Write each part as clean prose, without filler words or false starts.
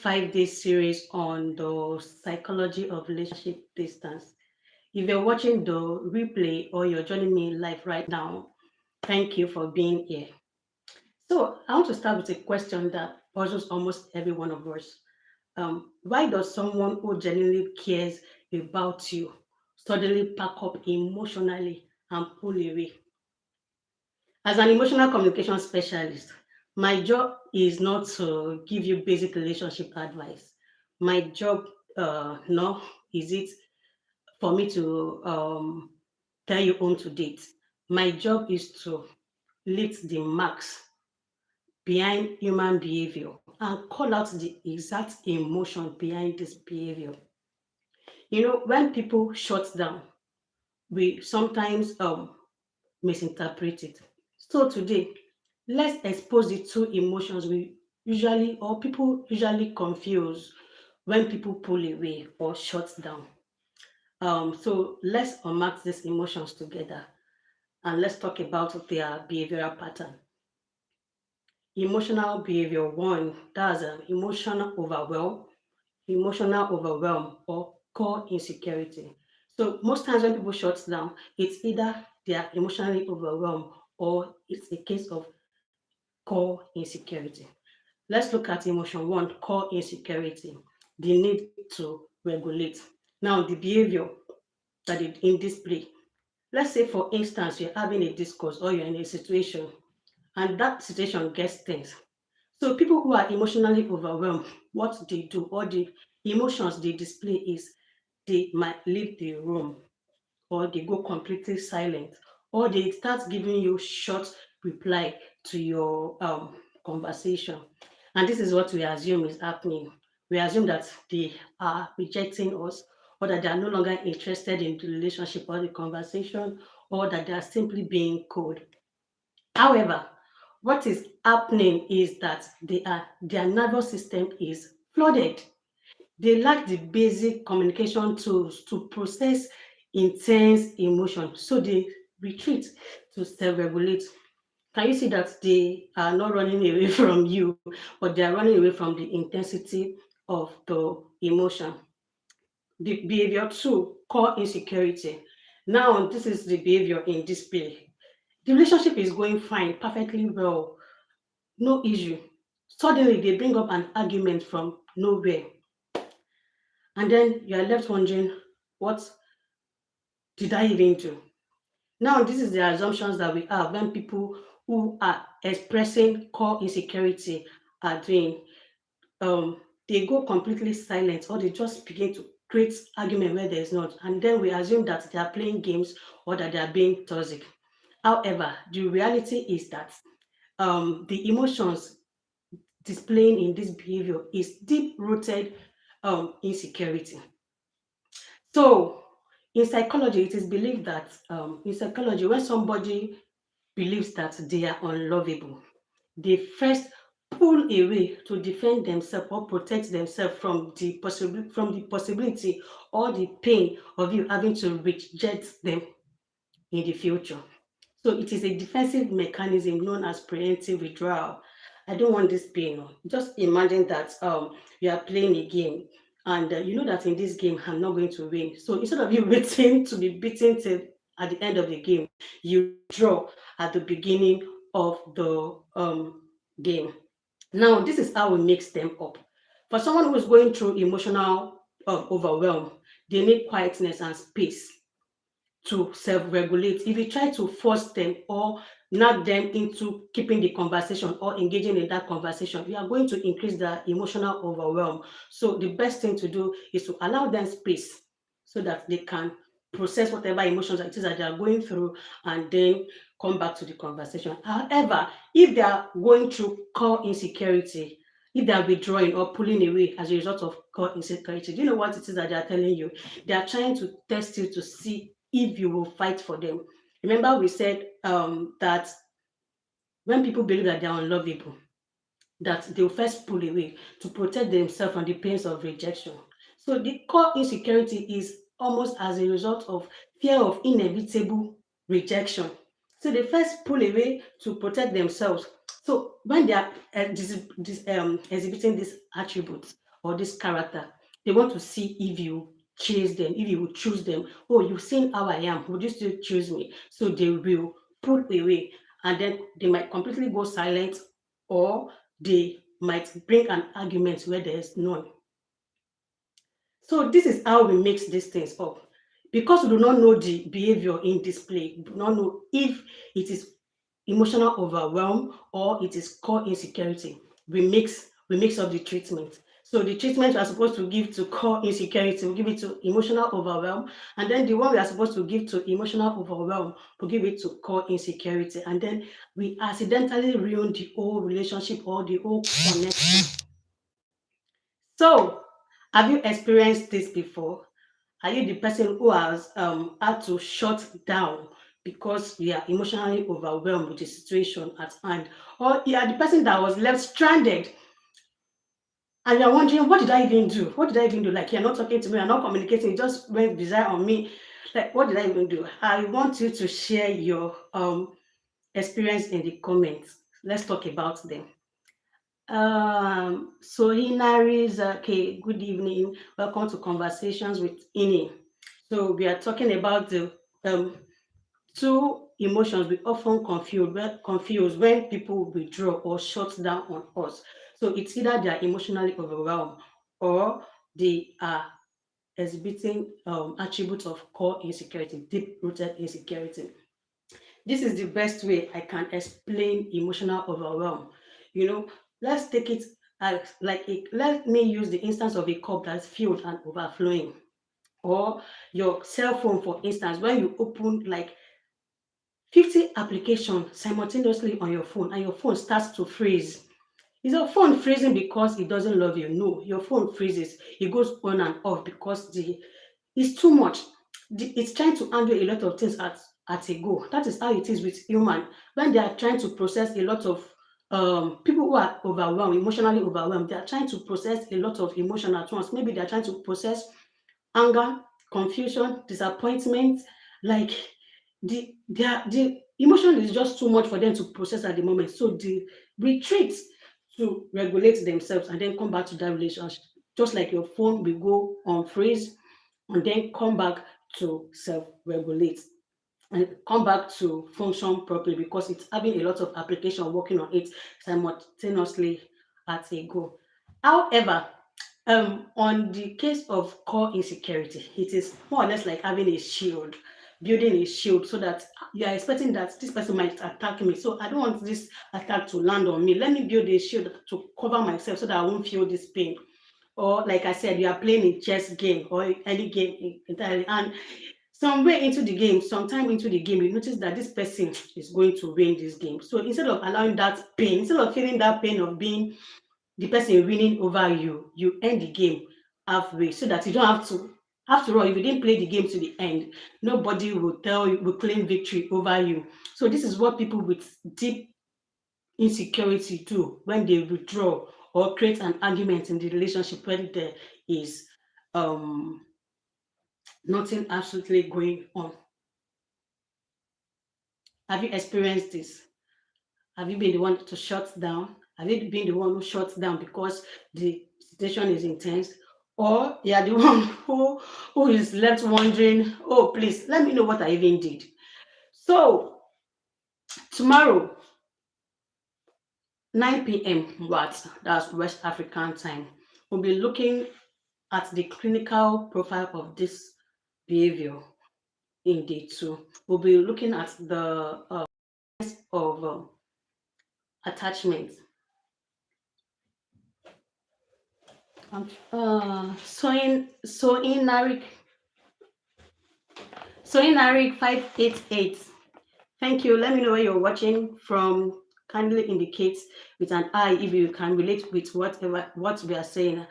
5-day series on the psychology of relationship distance. If you're watching the replay or you're joining me live right now, thank you for being here. So, I want to start with a question that puzzles almost every one of us. Why does someone who genuinely cares about you suddenly pack up emotionally and pull away? As an emotional communication specialist, my job is not to give you basic relationship advice. My job, no, is it for me to tell you on to date. My job is to lift the marks behind human behavior and call out the exact emotion behind this behavior. When people shut down, we sometimes misinterpret it. So today, let's expose the two emotions we usually or people usually confuse when people pull away or shut down. So let's unmask these emotions together and let's talk about their behavioral pattern. Emotional behavior one, that's emotional overwhelm or core insecurity. So most times when people shut down, it's either they are emotionally overwhelmed or it's a case of core insecurity. Let's look at emotion one, core insecurity, the need to regulate. Now, the behavior that is in display. Let's say, for instance, you're having a discourse or you're in a situation and that situation gets tense. So, people who are emotionally overwhelmed, what they do or the emotions they display is they might leave the room or they go completely silent or they start giving you short reply to your conversation. And this is what we assume is happening. We assume that they are rejecting us or that they are no longer interested in the relationship or the conversation or that they are simply being cold. However, what is happening is that their nervous system is flooded. They lack the basic communication tools to process intense emotion, so they retreat to self-regulate. Can you see that they are not running away from you, but they are running away from the intensity of the emotion? The behavior two, core insecurity. Now, this is the behavior in display. The relationship is going fine, perfectly well, no issue. Suddenly, they bring up an argument from nowhere. And then you are left wondering, what did I even do? Now, this is the assumptions that we have when people who are expressing core insecurity are doing. They go completely silent or they just begin to create argument where there is not. And then we assume that they are playing games or that they are being toxic. However, the reality is that the emotions displaying in this behavior is deep rooted insecurity. So, in psychology, it is believed that in psychology, when somebody believes that they are unlovable, they first pull away to defend themselves or protect themselves from the possibility or the pain of you having to reject them in the future. So it is a defensive mechanism known as preemptive withdrawal. I don't want this pain. Oh. Just imagine that you are playing a game and you know that in this game I'm not going to win. So instead of you waiting to be beaten till at the end of the game, you draw at the beginning of the game. Now, this is how we mix them up. For someone who is going through emotional overwhelm, they need quietness and space to self-regulate. If you try to force them or nag them into keeping the conversation or engaging in that conversation, you are going to increase the emotional overwhelm. So the best thing to do is to allow them space so that they can process whatever emotions it is that they are going through and then come back to the conversation. However, if they are going through core insecurity, if they are withdrawing or pulling away as a result of core insecurity, do you know what it is that they are telling you? They are trying to test you to see if you will fight for them. Remember, we said that when people believe that they are unlovable, that they will first pull away to protect themselves from the pains of rejection. So the core insecurity is almost as a result of fear of inevitable rejection. So they first pull away to protect themselves. So when they are exhibiting these attributes or this character. They want to see if you chase them, if you will choose them. Oh, you've seen how I am. Would you still choose me? So they will pull away, and then they might completely go silent, or they might bring an argument where there is none. So this is how we mix these things up. Because we do not know the behavior in display, we do not know if it is emotional overwhelm or it is core insecurity. We mix up the treatment. So the treatment we are supposed to give to core insecurity, we give it to emotional overwhelm, and then the one we are supposed to give to emotional overwhelm, we give it to core insecurity, and then we accidentally ruin the whole relationship or the whole connection. So, have you experienced this before? Are you the person who has had to shut down because you are emotionally overwhelmed with the situation at hand? Or you are the person that was left stranded and you're wondering, what did I even do? What did I even do? Like, you're not talking to me, you're not communicating, you just went bizarre on me. Like, what did I even do? I want you to share your experience in the comments. Let's talk about them. So Hinari is okay. Good evening. Welcome to Conversations with Inny. So we are talking about the um, two emotions we often confuse when people withdraw or shut down on us. So it's either they are emotionally overwhelmed or they are exhibiting attributes of core insecurity, deep-rooted insecurity. This is the best way I can explain emotional overwhelm. You know, let's take it as let me use the instance of a cup that's filled and overflowing, or your cell phone, for instance, when you open like 50 applications simultaneously on your phone and your phone starts to freeze. Is your phone freezing because it doesn't love you? No, your phone freezes. It goes on and off because it's too much. It's trying to handle a lot of things at a go. That is how it is with human. When they are trying to process a lot of people who are overwhelmed, emotionally overwhelmed, they are trying to process a lot of emotion at once. Maybe they are trying to process anger, confusion, disappointment, like the emotion is just too much for them to process at the moment. So they retreat to regulate themselves and then come back to that relationship. Just like your phone will go on freeze and then come back to self-regulate and come back to function properly because it's having a lot of application working on it simultaneously at a go. However, on the case of core insecurity, it is more or less like having a shield, building a shield so that you are expecting that this person might attack me. So I don't want this attack to land on me. Let me build a shield to cover myself so that I won't feel this pain. Or like I said, you are playing a chess game or any game entirely, and somewhere into the game, sometime into the game, you notice that this person is going to win this game. So instead of allowing that pain, instead of feeling that pain of being the person winning over you, you end the game halfway so that you don't have to. After all, if you didn't play the game to the end, nobody will tell you, will claim victory over you. So this is what people with deep insecurity do when they withdraw or create an argument in the relationship when there is um nothing absolutely going on. Have you experienced this? Have you been the one to shut down? Have you been the one who shuts down because the situation is intense? Or you are the one who is left wondering, oh, please, let me know what I even did. So, tomorrow, 9 p.m., that's West African time, we'll be looking at the clinical profile of this behavior in day two. We'll be looking at the of attachment. So in Narik 588. Thank you. Let me know where you're watching from. Kindly indicate with an eye if you can relate with what we are saying.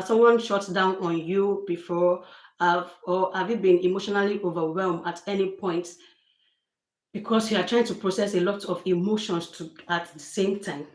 Someone shut down on you before, or have you been emotionally overwhelmed at any point because you are trying to process a lot of emotions at the same time?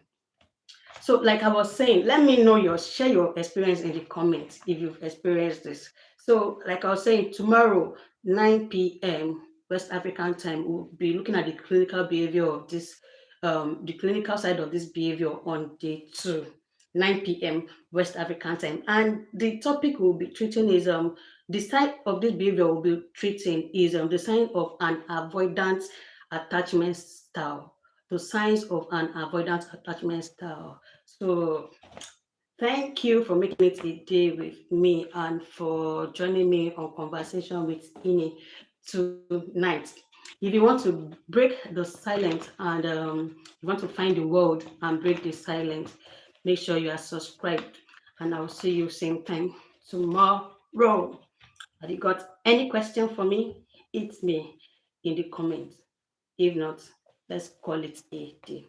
So, like I was saying, let me know share your experience in the comments if you've experienced this. So, like I was saying, tomorrow, 9 p.m. West African time, we'll be looking at the clinical behavior of this, the clinical side of this behavior on day two. 9 p.m. West African time. And the topic we'll be treating is the side of this behavior we'll be treating is the sign of an avoidant attachment style. The signs of an avoidant attachment style. So thank you for making it a day with me and for joining me on conversation with Inny tonight. If you want to break the silence and you want to find the world and break the silence, make sure you are subscribed. And I'll see you same time tomorrow. Have you got any question for me? Hit me in the comments. If not, let's call it a day.